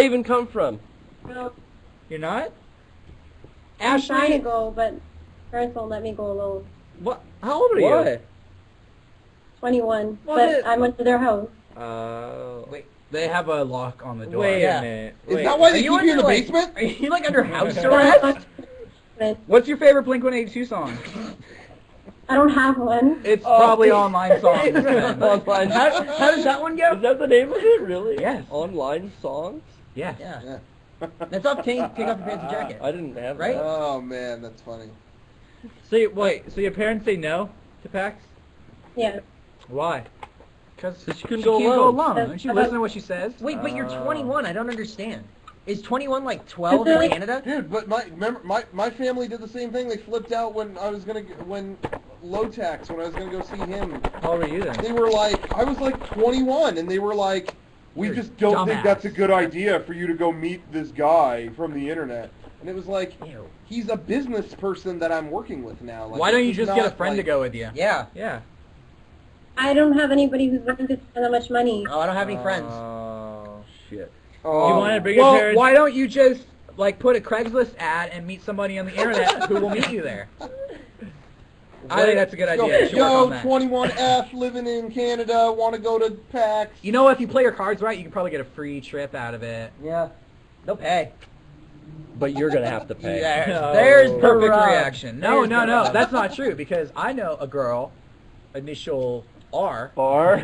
even come from? No, You're not? I'm trying to Ashley? go, but parents won't let me go alone. What? How old are you? Why? 21, Well, but I went to their house. Wait, they have a lock on the door. Wait Yeah. a minute. Is Wait. that why Are they you keep you in the under, like- basement? Are you like under house But arrest? I What's your favorite Blink-182 song? don't have one. It's probably online songs. then. Online. How does that one go? Is that the name of it, really? Yes. Online songs? Yes. Yeah. Yeah. That's off take off your pants and jacket. I didn't have Right? that. Oh man, that's funny. So so your parents say no to PAX? Yeah. Why? Because So she couldn't she go can't alone. go alone. Don't you listen to what she says? Wait, but you're 21. I don't understand. Is 21 like 12 in Canada? Dude, but my family did the same thing. They flipped out when I was gonna when low tax when I was gonna go see him. How old are you then? They were like, I was like 21, and they were like, we You're just don't think dumbass. that's a good idea for you to go meet this guy from the internet. And it was like, Ew. he's a business person that I'm working with now. Like, Why don't you this is just get a not, friend to like- go with you? Yeah. Yeah. I don't have anybody who's willing to spend that much money. Oh, I don't have any friends. Oh, shit. Oh, You want to bring your Well, parents? why don't you just like put a Craigslist ad and meet somebody on the internet who will meet you there? I think that's a good Go, idea. You should work Yo, on that. 21F, living in Canada, want to go to PAX. You know, if you play your cards right, you can probably get a free trip out of it. Yeah. They'll pay. But you're gonna have to pay. There's perfect Rob. reaction. No, There's no, the no, Rob. that's not true because I know a girl, initial R, Or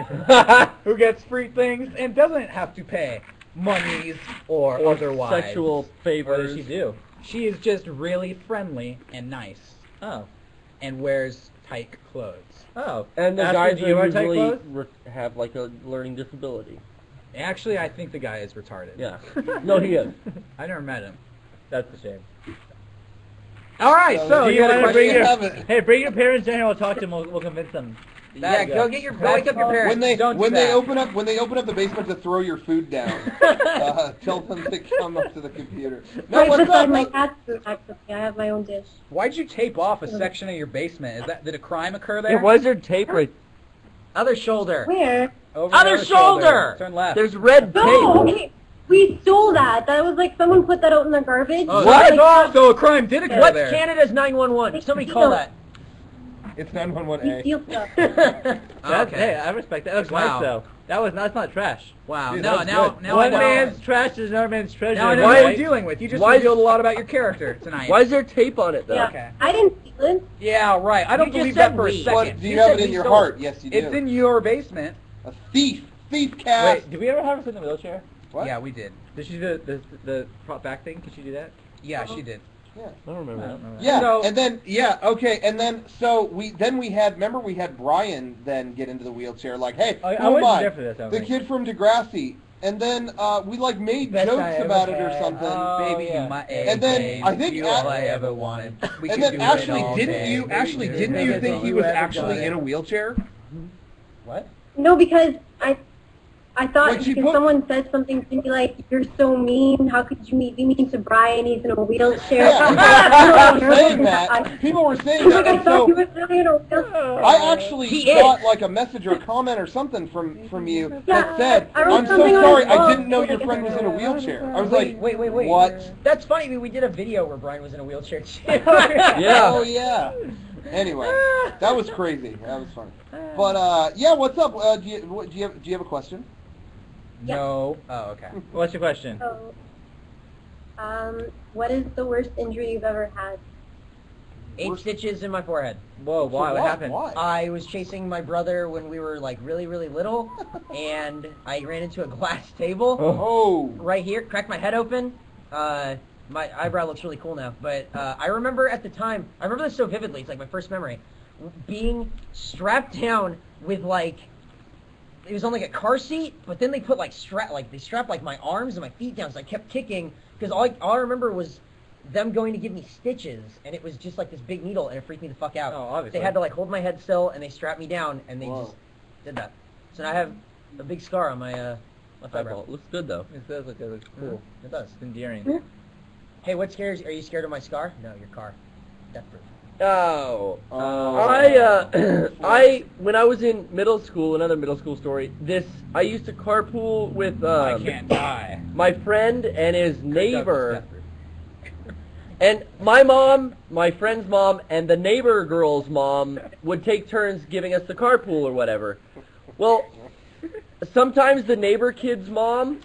who gets free things and doesn't have to pay monies or otherwise. sexual What favors. does she do? She is just really friendly and nice Oh. and wears tight clothes. Oh. And the Ashley, guys do you wear tight usually clothes? have like a learning disability. Actually, I think the guy is retarded. Yeah. No, he is. I never met him. That's a shame. All right, So, so Do you you got a want to bring question? your have it. Hey, bring your parents in here. We'll talk to them. We'll convince them. Yeah, go get your wake up your parents. When they Don't do when they that. open up the basement to throw your food down, tell them to come up to the computer. No, Right what's beside up? my cat's food, actually. I have my own dish. Why'd you tape off a section of your basement? Did a crime occur there? Yeah, why is there tape right? Other shoulder. Where? Over Other your shoulder! Turn left. There's red No, tape. okay. We stole that. That was like someone put that out in the garbage. Oh, Like, what? So a crime did occur What's there. Canada's 911? Somebody call that. It's we 911A. steal stuff. That's, Okay. Hey, I respect that. That looks Wow. nice though. That's not trash. Wow. Dude, no, that's now, good. now I One know. man's trash is another man's treasure. Now I know Why- what right? you're dealing with. You just why- revealed a lot about your character tonight. Why is there tape on it though? Yeah. Okay. I didn't steal it. Yeah, right. I don't You just believe said that for a we. second. But do you You have said it in we your stole heart? Yes, you do. It's in your basement. A thief, Cass. Wait, did we ever have her sit in the wheelchair? What? Yeah, we did. Did she do the prop back thing? Could she do that? Yeah, she did. Yeah. I don't remember. I don't know. Yeah, So- and then we had Brian then get into the wheelchair like, hey, I who am wasn't I? there for this, I don't The think. kid from Degrassi, and then we like made Best jokes I ever about it or had. something. Oh, Baby, yeah. you my And then babe. I think you A- all I ever wanted. We And could then do Ashley, it all didn't day. you actually We didn't could you do think it he all was day. actually in a wheelchair? What? No, because I thought Like, she because put- someone said something to me like, "You're so mean. How could you be mean to Brian? He's in a wheelchair." Yeah, people were saying that. People were saying that, I and thought he so was really in a wheelchair. I actually He got is. like a message or a comment or something from you that Yeah, said, I wrote "I'm so something on sorry, his I blog, didn't know your like, friend was in a wheelchair." I was Wait, like, wait. "What?" That's funny. We did a video where Brian was in a wheelchair too. Yeah. Oh yeah. Anyway, that was crazy. That was funny. But yeah, what's up? Do you have a question? No. Oh, okay. What's your question? So, what is the worst injury you've ever had? 8 stitches in my forehead. Whoa, why? What happened? Why? I was chasing my brother when we were like really, really little, and I ran into a glass table Oh. right here, cracked my head open. My eyebrow looks really cool now, but I remember at the time, I remember this so vividly, it's like my first memory, being strapped down with like, it was on like a car seat, but then they put like they strapped like my arms and my feet down, so I kept kicking, because all I remember was them going to give me stitches, and it was just like this big needle, and it freaked me the fuck out. Oh, obviously. They had to like hold my head still, and they strapped me down, and they Whoa. just did that. So now I have a big scar on my left eyebrow. Eyeball. It looks good though. It does look good. It looks cool. It does. It's endearing. Hmm? Hey, what scares you? Are you scared of my scar? No, your car. Death proof. Oh. Oh. When I was in middle school, another middle school story, I used to carpool with I can't die. my friend and his neighbor. And my mom, my friend's mom, and the neighbor girl's mom would take turns giving us the carpool or whatever. Well, sometimes the neighbor kid's mom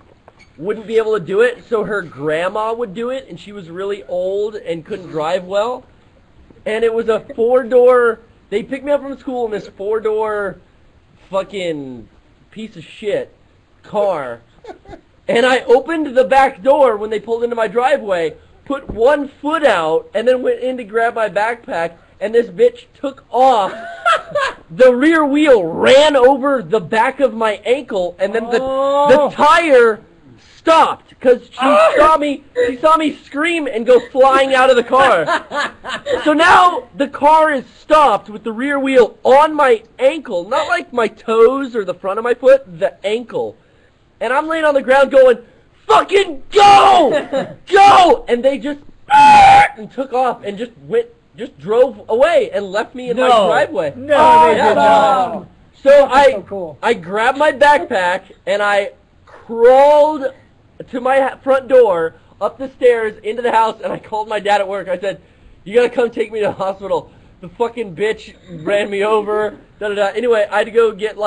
wouldn't be able to do it, so her grandma would do it, and she was really old and couldn't drive well. And it was a 4-door, they picked me up from school in this 4-door fucking piece of shit car. And I opened the back door when they pulled into my driveway, put one foot out, and then went in to grab my backpack, and this bitch took off. The rear wheel ran over the back of my ankle, and then the tire stopped because she saw me scream and go flying out of the car. So now the car is stopped with the rear wheel on my ankle, not like my toes or the front of my foot, the ankle. And I'm laying on the ground going, "Fucking go! Go!" And they just and took off and just drove away and left me in my driveway. No, they did not. So cool. I grabbed my backpack and I crawled to my front door, up the stairs, into the house, and I called my dad at work. I said, "You gotta come take me to the hospital. The fucking bitch ran me over." Anyway, I had to go get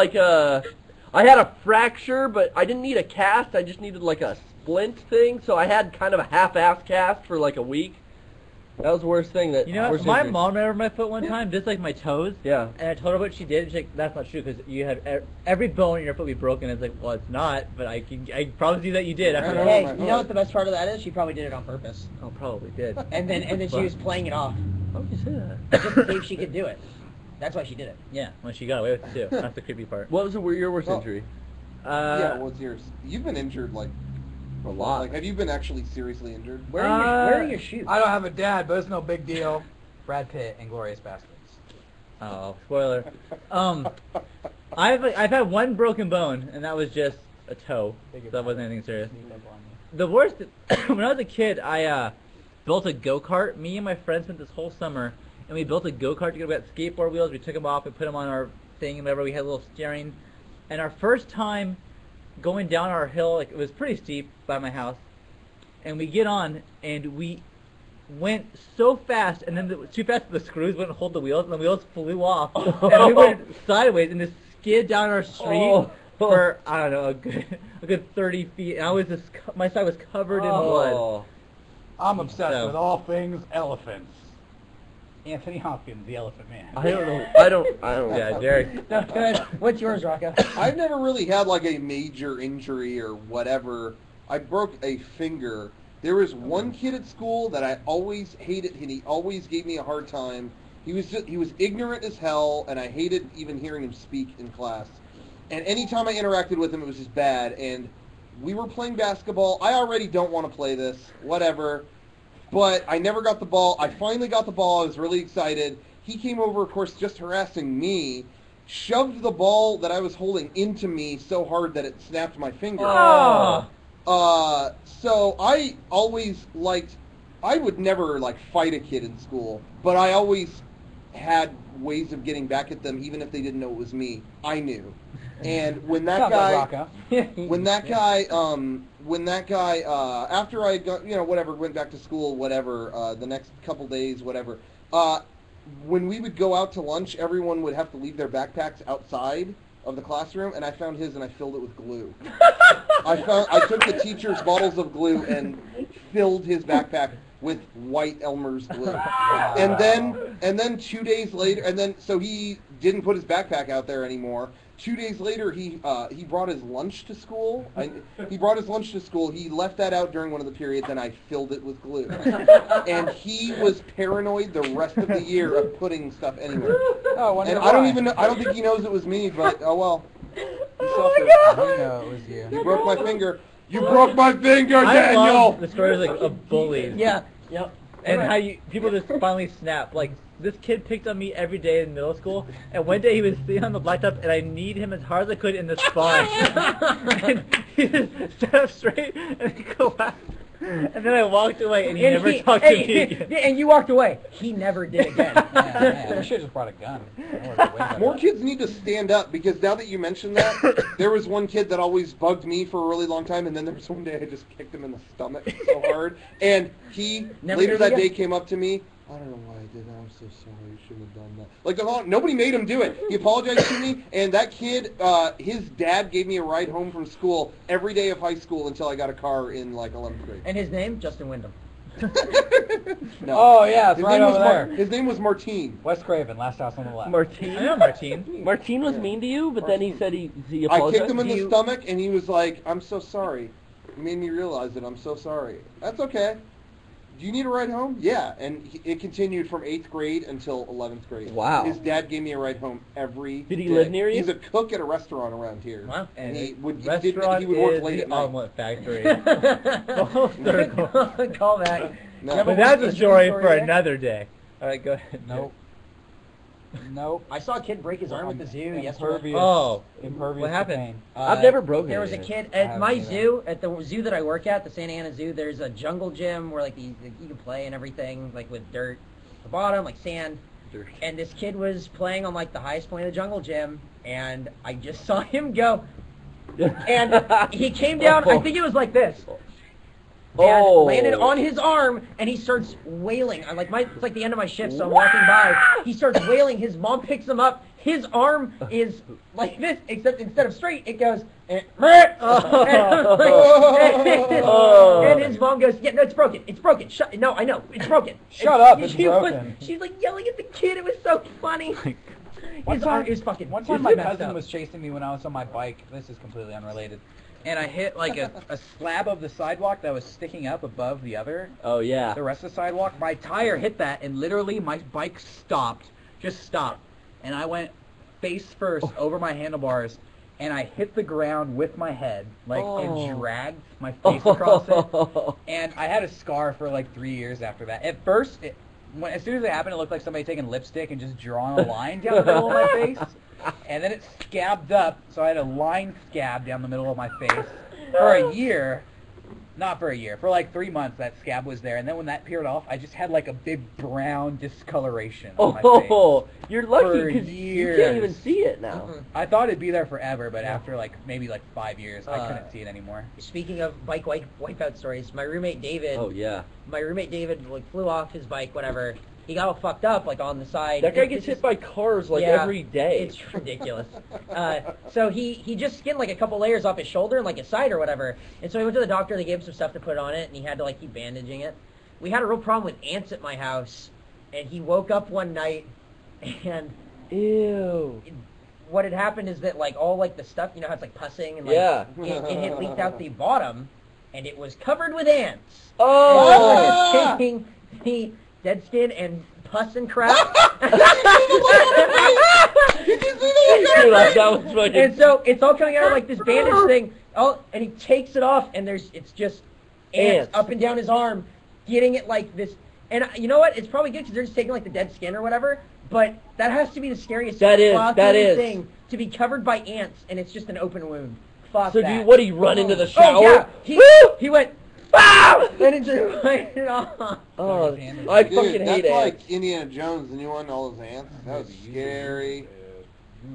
I had a fracture, but I didn't need a cast. I just needed like a splint thing, so I had kind of a half-ass cast for like a week. That was the worst thing. You know, my mom ran over my foot one time, just like my toes. Yeah. And I told her what she did. She's like, "That's not true, because you had every bone in your foot be broken." It's like, well, it's not, but I promise you that you did. After Hey, you know what the best part of that is? She probably did it on purpose. Oh, probably did. And then she was playing it off. Why would you say that? Just to see if she could do it. That's why she did it. Yeah, when she got away with it too. That's the creepy part. What was your worst injury? Yeah, what's yours? You've been injured like A lot. Like, have you been actually seriously injured? Where are your shoes? I don't have a dad, but it's no big deal. Brad Pitt and Glorious Bastards. Oh, spoiler. I've had one broken bone, and that was just a toe. So that wasn't anything serious. The worst, when I was a kid, I built a go-kart. Me and my friends spent this whole summer, and we built a go-kart together. We had skateboard wheels. We took them off and put them on our thing and whatever. We had a little steering. And our first time going down our hill, like, it was pretty steep by my house, and we get on, and we went so fast, and then too fast the screws wouldn't hold the wheels, and the wheels flew off, and we went sideways, and just skid down our street for, I don't know, a good 30 feet, and I was just, my side was covered in blood. I'm obsessed with all things elephants. Anthony Hopkins, the Elephant Man. I don't know. I don't. Yeah, Derek. No, good. What's yours, Rocco? I've never really had like a major injury or whatever. I broke a finger. There was one kid at school that I always hated, and he always gave me a hard time. He was ignorant as hell, and I hated even hearing him speak in class. And anytime I interacted with him, it was just bad. And we were playing basketball. I already don't want to play this. Whatever. But I never got the ball. I finally got the ball. I was really excited. He came over, of course, just harassing me, shoved the ball that I was holding into me so hard that it snapped my finger. Oh. So I always liked, I would never, like, fight a kid in school, but I always had ways of getting back at them, even if they didn't know it was me. I knew. And when that guy, after I got, went back to school, the next couple days, when we would go out to lunch, everyone would have to leave their backpacks outside of the classroom, and I found his and I filled it with glue. I took the teacher's bottles of glue and filled his backpack with white Elmer's glue. And then 2 days later, so he didn't put his backpack out there anymore. 2 days later, he brought his lunch to school. He left that out during one of the periods, and I filled it with glue. And he was paranoid the rest of the year of putting stuff anywhere. Oh, and I don't think he knows it was me, but oh well. He suffered. You know it was you. You broke my finger. You broke my finger, I Daniel. love the stories like of bullies. Yeah. Yep. And how people just finally snap. Like, this kid picked on me every day in middle school, and one day he was sitting on the blacktop, and I kneed him as hard as I could in the spine. And he just sat up straight and collapsed. And then I walked away, and he never talked to me again. And you walked away. He never did again. Yeah, we should have just brought a gun. More kids need to stand up, because now that you mentioned that, there was one kid that always bugged me for a really long time, and then there was one day I just kicked him in the stomach so hard, and he later that day came up to me. I don't know why I did that. I'm so sorry. You shouldn't have done that. Like, nobody made him do it. He apologized to me, and that kid, his dad gave me a ride home from school every day of high school until I got a car in, like, 11th grade. And his name? Justin Wyndham. No. Oh, yeah, it's right over there. His name was Martine. Wes Craven, last house on the left. Martine? I know Martine. Martine was mean to you, but then he said he I apologized. kicked him in the stomach, and he was like, I'm so sorry. You made me realize it. I'm so sorry. That's okay. Do you need a ride home? Yeah. And it continued from 8th grade until 11th grade. Wow. His dad gave me a ride home every Did he day. live near you? He's a cook at a restaurant around here. Wow. And he would Restaurant work late at the night. omelet factory. Full circle. Call back. No. Yeah, But that's a story for another day. All right, go ahead. Nope. Nope. I saw a kid break his arm at the zoo yesterday. Impervious what to happened? pain. I've never broken There was a anything. kid at haven't my either. zoo, at the zoo that I work at, the Santa Ana Zoo. There's a jungle gym where like you can play and everything, like with dirt at the bottom, like sand. Dirt. And this kid was playing on like the highest point of the jungle gym, and I just saw him go. And he came down. I think it was like this. And landed on his arm, and he starts wailing. It's like the end of my shift, so I'm walking by. He starts wailing. His mom picks him up. His arm is like this, except instead of straight, it goes. And his mom goes, "Yeah, no, it's broken. It's broken. No, I know, it's broken. Shut up, it's broken." She's like yelling at the kid. It was so funny. His arm is fucking. One time my cousin was chasing me when I was on my bike. This is completely unrelated. And I hit like a slab of the sidewalk that was sticking up above the other. Oh, yeah. The rest of the sidewalk. My tire hit that, and literally my bike stopped. Just stopped. And I went face first over my handlebars, and I hit the ground with my head, and dragged my face across it. And I had a scar for like 3 years after that. At first, as soon as it happened, it looked like somebody taking lipstick and just drawing a line down the middle of my face. And then it scabbed up, so I had a line scab down the middle of my face for a year. Not for a year. For like 3 months, that scab was there. And then when that peeled off, I just had like a big brown discoloration on my face. You're lucky because you can't even see it now. I thought it'd be there forever, but after maybe 5 years, I couldn't see it anymore. Speaking of bike wipeout stories, my roommate David. Oh, yeah. My roommate David flew off his bike, whatever. He got all fucked up on the side. That guy gets hit by cars every day. It's ridiculous. So he just skinned a couple layers off his shoulder and his side or whatever. And so he went to the doctor. They gave him some stuff to put on it, and he had to keep bandaging it. We had a real problem with ants at my house, and he woke up one night, and ew. What had happened is that all the stuff, how it's pussing and it had leaked out the bottom, and it was covered with ants. Oh. The dead skin and pus and crap. And so it's all coming out of this bandage thing. And he takes it off, and it's just ants up and down his arm, getting it this. And you know what? It's probably good because they're just taking the dead skin or whatever. But that has to be the scariest thing, to be covered by ants, and it's just an open wound. Fuck so that. what do you run into the shower? Oh, yeah. He went. Wow! And it just went off. Oh, I fucking hate ants. That's like Indiana Jones, the new one, all those ants. That was scary.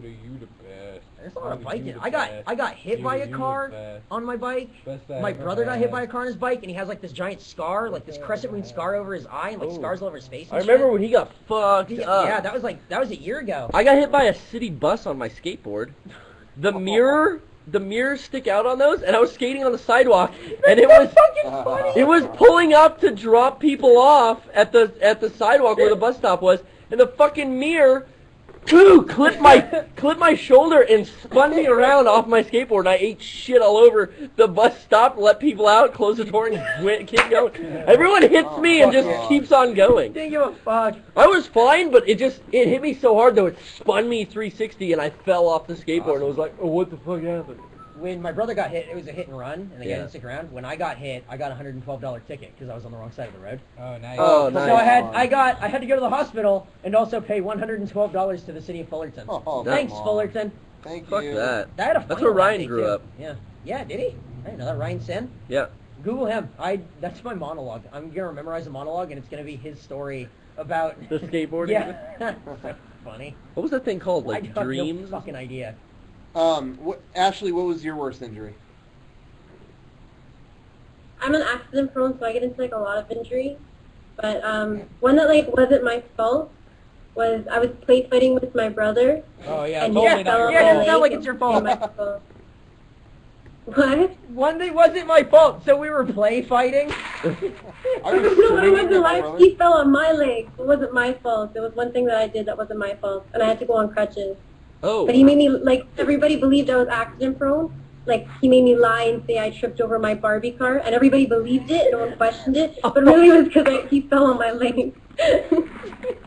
You the best. There's a lot of biking. I got hit by a car on my bike. My brother got hit by a car on his bike, and he has this giant scar, this crescent moon scar over his eye, and scars all over his face. And I remember when he got fucked up. Yeah, that was a year ago. I got hit by a city bus on my skateboard. The mirrors stick out on those, and I was skating on the sidewalk, and it was pulling up to drop people off at the sidewalk where the bus stop was, and the fucking mirror clipped my shoulder and spun me around off my skateboard, and I ate shit all over. The bus stopped, let people out, closed the door, and kept going. Everyone hits me and just keeps on going. Didn't give a fuck. I was fine, but it hit me so hard though it spun me 360, and I fell off the skateboard, and I was like, oh, what the fuck happened? When my brother got hit, it was a hit and run, and the guy didn't stick around. When I got hit, I got a $112 ticket because I was on the wrong side of the road. Oh, nice. Oh, nice. So I had to go to the hospital and also pay $112 to the city of Fullerton. Thanks, Fullerton. Thank Fuck you. that. I had a That's where Ryan grew up. Yeah. Yeah, did he? I didn't know that. Ryan Sin? Yeah. Google him. That's my monologue. I'm gonna memorize a monologue, and it's gonna be his story about The skateboarding? Yeah. Funny. What was that thing called? I Like have Dreams? no fucking idea. Ashley, what was your worst injury? I'm an accident prone, so I get into like a lot of injuries. But one that like wasn't my fault was I was play fighting with my brother. Oh yeah, And totally he not fell your on Yeah, my it doesn't fault. sound leg like it's your and fault. my fault. What? One that wasn't my fault. So we were play fighting. I was No, it swimming wasn't with my my. brother. He fell on my leg. It wasn't my fault. It was one thing that I did that wasn't my fault, and I had to go on crutches. Oh. But he made me like everybody believed I was accident prone. Like he made me lie and say I tripped over my Barbie car, and everybody believed it, and no one questioned it. But really, it was because he fell on my leg.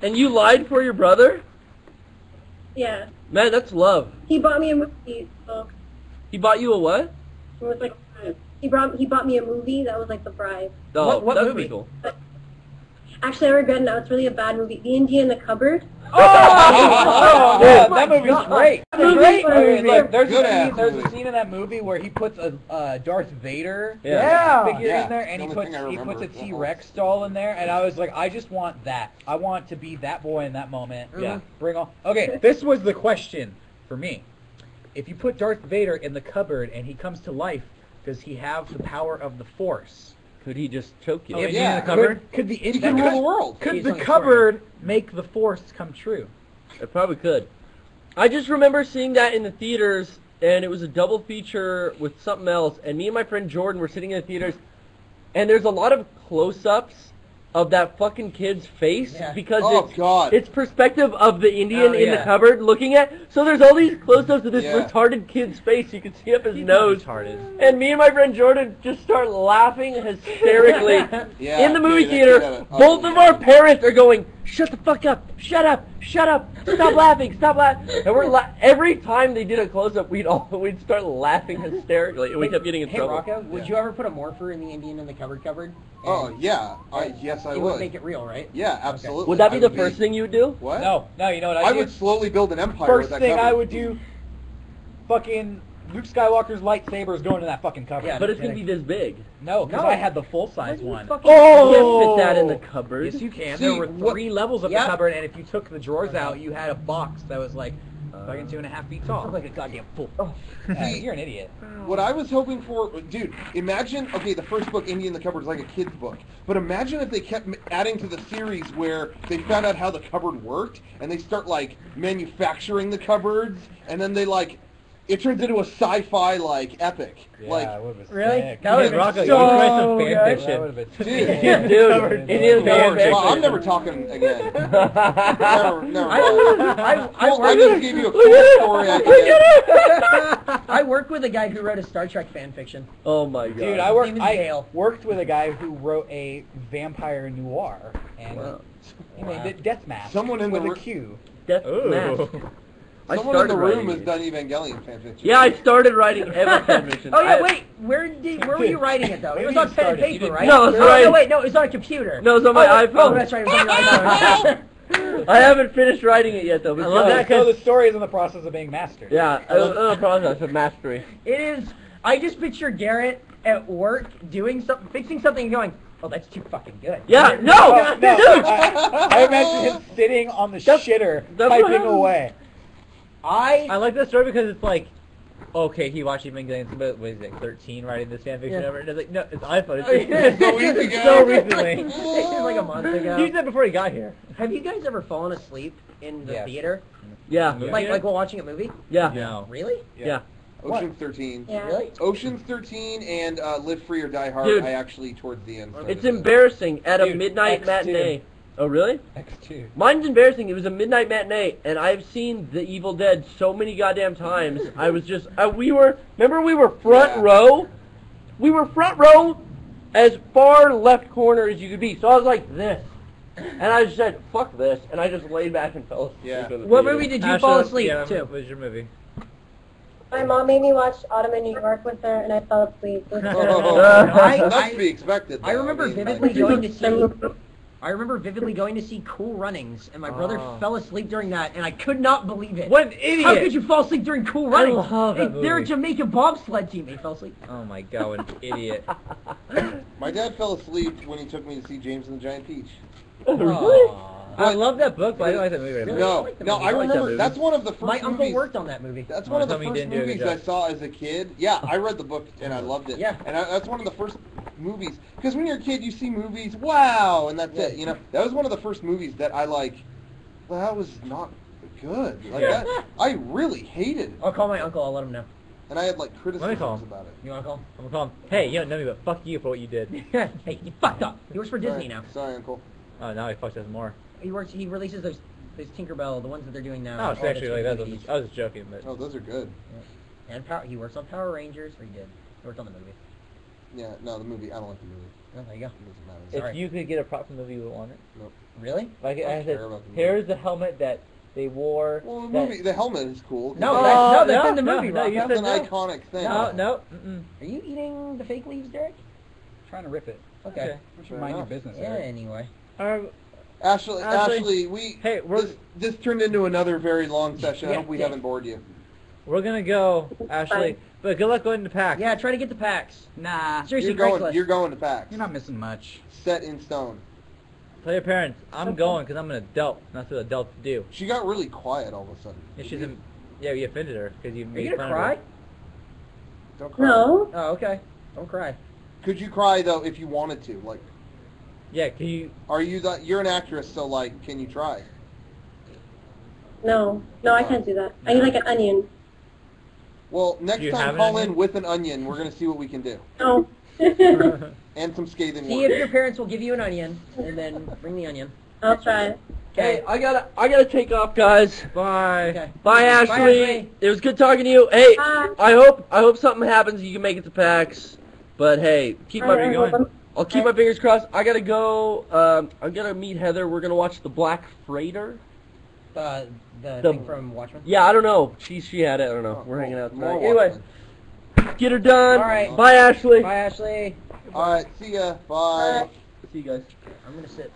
And you lied for your brother? Yeah. Man, that's love. He bought me a movie. So He bought you a what? it was like he bought me a movie that was like the prize. Oh, What that's movie? pretty cool. Actually, I regret it now. It's really a bad movie. The Indian in the Cupboard. Oh, Oh that my movie's God. great. That movie's Great. funny. Okay, look, there's Good a ass scene. There's movie. a scene in that movie where he puts a Darth Vader Yeah. figure Yeah, in there, and the he only thing I puts remember. a T-Rex doll in there, and I was like, I just want that. I want to be that boy in that moment. Yeah. Bring on. Okay, this was the question for me. If you put Darth Vader in the cupboard and he comes to life, does he have the power of the Force? Could he just choke you? If- yeah. Could the He can rule the world. Could He's the on the cupboard make the Force come true? It probably could. I just remember seeing that in the theaters, and it was a double feature with something else, and me and my friend Jordan were sitting in the theaters, and there's a lot of close-ups of that fucking kid's face Yeah. because Oh, God. it's perspective of the Indian Oh, in the yeah. cupboard looking at. So there's all these close-ups of this Yeah. retarded kid's face. You can see up his nose. retarded. And me and my friend Jordan just start laughing hysterically Yeah, in the movie dude, that theater. kid had a- Both of our parents are going, "Shut the fuck up! Shut up! Shut up! Stop laughing! Stop laughing!" And we're every time they did a close-up, we'd start laughing hysterically, and we kept getting in Hey trouble. Rocco, would you ever put a morpher in the Indian in the cupboard? Oh, yeah. Yes, I It would. would make it real, right? Yeah, absolutely. Would that be I the would first thing you would do? What? No, you know what I I do? would slowly build an empire First with that thing cupboard. I would do, fucking Luke Skywalker's lightsaber is going in that fucking cupboard. Yeah, But it's gonna be this big. No, because No. I had the full-size one. You can't fit that in the cupboard. Yes, you can. See, there were what- 3 levels of Yeah. the cupboard, and if you took the drawers out, you had a box that was like fucking 2.5 feet tall. Look like a goddamn fool. You're an idiot. What I was hoping for, dude, imagine, okay, the first book, Indian in the Cupboard, is like a kid's book. But imagine if they kept adding to the series where they found out how the cupboard worked, and they start, like, manufacturing the cupboards, and then they, like, it turns into a sci-fi, like, epic. Like, Really? Sick. That would've been Rocco, so you could write some good. fan That fiction. would have been dude, Dude, Indian well, fan I'm fiction. never talking again. never I I just gave you a cool story idea. I work with a guy who wrote a Star Trek fan fiction. Oh my god. Dude, His name is Dale. worked with a guy who wrote a vampire noir, and Wow. he named it Death Mask Someone in with the a ro- Q. Death Ooh. Mask. I Someone in the started room writing has it. done Evangelion fanfiction. Yeah, I started writing Eva fan fiction. Oh yeah, I- wait. Where were you writing it though? It was Maybe on you pen and started. You paper, didn't- right? No, it's Oh, right. no, wait, no, it was on a computer. No, it's on my iPhone. Oh, that's right. It was on your iPhone. I haven't finished writing it yet though. But I love that So 'cause- the story is in the process of being mastered. Yeah, I was in the process of mastery. It is. I just picture Garrett at work doing something, fixing something, and going, "Oh, that's too fucking good." Yeah, no, Oh, no, dude. I imagine him sitting on the shitter, that's what typing happens. away. I like this story because it's like, okay, he watched Evangelion, but what is it, 13, writing this fanfiction Yeah. ever? And it's like, no, it's iPhone. Oh, yeah. It's So easy, guys. so recently. It was like a month ago. He did that before he got here. Have you guys ever fallen asleep in the Yes. theater, Yeah, like while watching a movie? yeah, No. Really? yeah. Ocean's 13. Yeah. Really? Ocean's 13 and Live Free or Die Hard, Dude. I actually, towards the end. It's started to- embarrassing at a Dude, midnight X2. matinee. Oh, really? X2. Mine's embarrassing. It was a midnight matinee, and I've seen The Evil Dead so many goddamn times. I was just, we were front Yeah. row? We were front row as far left corner as you could be. So I was like this. And I just said, fuck this, and I just laid back and fell asleep. Yeah. in the What theater. movie did you Ashley, fall asleep yeah, to? What was your movie? My mom made me watch Autumn in New York with her, and I fell asleep. It was Oh, terrible. that's to be expected. I though. remember mean, vividly like- going to see. I remember vividly going to see Cool Runnings, and my brother fell asleep during that, and I could not believe it. What an idiot! How could you fall asleep during Cool Runnings? love that They're a movie. Jamaican bobsled team. They fell asleep. Oh my god, what an idiot. My dad fell asleep when he took me to see James and the Giant Peach. Aw. I love that book, but I don't like that movie very much. No, like the no, movie. I I like that remember movie. that's one of the first My uncle movies. worked on that movie. That's Oh, one of the tell me you first didn't do a good movies I job. saw as a kid. Yeah, I read the book and I loved it. Yeah. And that's one of the first movies. Because when you're a kid, you see movies, wow, and that's it. You know, that was one of the first movies that I like. Well, that was not good. Like Yeah. that, I really hated it. I'll call my uncle. I'll let him know. And I had like call criticisms him. about it. You want to call him? I'm gonna call him, hey, you don't know me, but fuck you for what you did. Hey, you fucked up. He works for Disney now. Sorry, Uncle. Oh, now he fucked us more. He releases those Tinkerbell, the ones that they're doing now. Oh, it's all the actually like that. movies. I was just joking, but... Oh, those are good. And he works on Power Rangers, or he did. He worked on the movie. Yeah, no, the movie. I don't like the movie. Oh, there you go. It doesn't matter. If Sorry. you could get a prop from the movie, you would want it. Nope. Really? Like, I I don't said, care about the movie. here's the helmet that they wore. Well, the that- movie, the helmet is cool. 'cause No, that's that's in the movie, no, you Rocco. said an no. iconic thing. No. Mm-mm. Are you eating the fake leaves, Derek? Trying to rip it. Okay. You should mind your enough. business, Yeah, Eric. anyway. Ashley, Ashley, we hey, we're- this turned into another very long session. I Yeah, hope we yeah. haven't bored you. We're gonna go, Ashley. Fine. But good luck going to PAX. Yeah, try to get the packs. Nah, Seriously, You're Craigslist. going to PAX. you're not missing much. Set in stone. Tell your parents, I'm going because I'm an adult. And that's what adults do. She got really quiet all of a sudden. Yeah, yeah, you offended her because you Are made you fun gonna cry? of her. Don't cry. No. Oh, okay. Don't cry. Could you cry though if you wanted to? Like, Yeah, can you... are you that? You're an actress, so like, can you try? No. No, I can't do that. I need like an onion. Well, next Do you time have an call onion? in with an onion. We're gonna see what we can do, No. and some scathing See if words. your parents will give you an onion, and then bring the onion. I'll try it. Hey, I gotta take off, guys. Bye. Okay. Bye, Ashley. Ashley. It was good talking to you. Hey, Bye. I hope something happens. You can make it to PAX. But hey, keep Alright, my you going? I'll keep my fingers crossed. I gotta go. I'm gonna meet Heather. We're gonna watch the Black Freighter. The The- thing from Watchmen. Yeah, I don't know. She had it. I don't know. We're hanging out More tonight. Anyway, Watchmen. get her done. All right. Bye, Ashley. Bye, Ashley. All right, see ya. Bye. See you guys. I'm gonna sit.